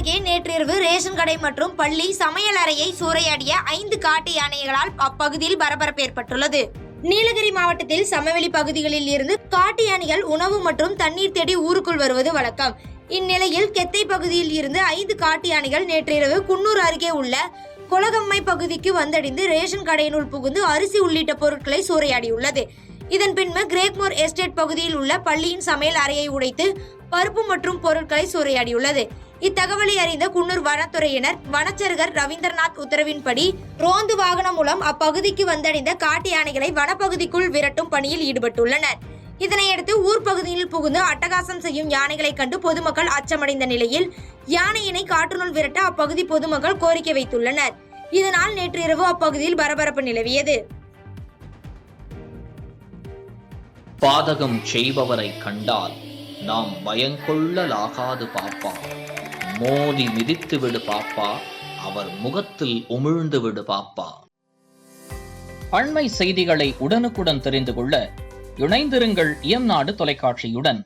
அருகே நேற்றிரவு ரேஷன் கடை மற்றும் பள்ளி சமையல் அறையை சூறையாடிய 5 காட்டு யானைகளால் அப்பகுதியில் பரபரப்பு ஏற்பட்டுள்ளது. நீலகிரி மாவட்டத்தில் சமவெளி பகுதிகளில் இருந்து காட்டு யானைகள் உணவு மற்றும் தண்ணீர் தேடி ஊருக்குள் வருவது வழக்கம். இந்நிலையில் கெத்தை பகுதியில் இருந்து 5 காட்டு யானைகள் நேற்றிரவு குன்னூர் அருகே உள்ள கொலகம்மை பகுதிக்கு வந்தடைந்து ரேஷன் கடையினுள் புகுந்து அரிசி உள்ளிட்ட பொருட்களை சூறையாடியுள்ளது. இதன் பின்பு கிரேக்மோர் எஸ்டேட் பகுதியில் உள்ள பள்ளியின் சமையல் அறையை உடைத்து பருப்பு மற்றும் பொருட்களை சூறையாடியுள்ளது. இத்தகவலை அறிந்த குன்னூர் வனத்துறையினர் வனச்சரகர் ரவீந்திரநாத் உத்தரவின்படி ரோந்து வாகனம் மூலம் அப்பகுதிக்கு வந்தடைந்த காட்டு யானைகளை வனப்பகுதிக்குள் விரட்டும் பணியில் ஈடுபட்டுள்ளனர். இதனையடுத்து ஊர் பகுதியில் புகுந்து அட்டகாசம் செய்யும் யானைகளை கண்டு பொதுமக்கள் அச்சமடைந்த நிலையில் யானையினை காட்டுக்குள் விரட்ட அப்பகுதி பொதுமக்கள் கோரிக்கை வைத்துள்ளனர். இதனால் நேற்றிரவு அப்பகுதியில் பரபரப்பு நிலவியது. பாதகம் செய்பவரை கண்டால் நாம் பயங்கொள்ளலாகாது பாப்பா, மோதி மிதித்து விடு பாப்பா, அவர் முகத்தில் உமிழ்ந்து விடு பாப்பா. அண்மை செய்திகளை உடனுக்குடன் தெரிந்து கொள்ள இணைந்திருங்கள் இயம்நாடு தொலைக்காட்சியுடன்.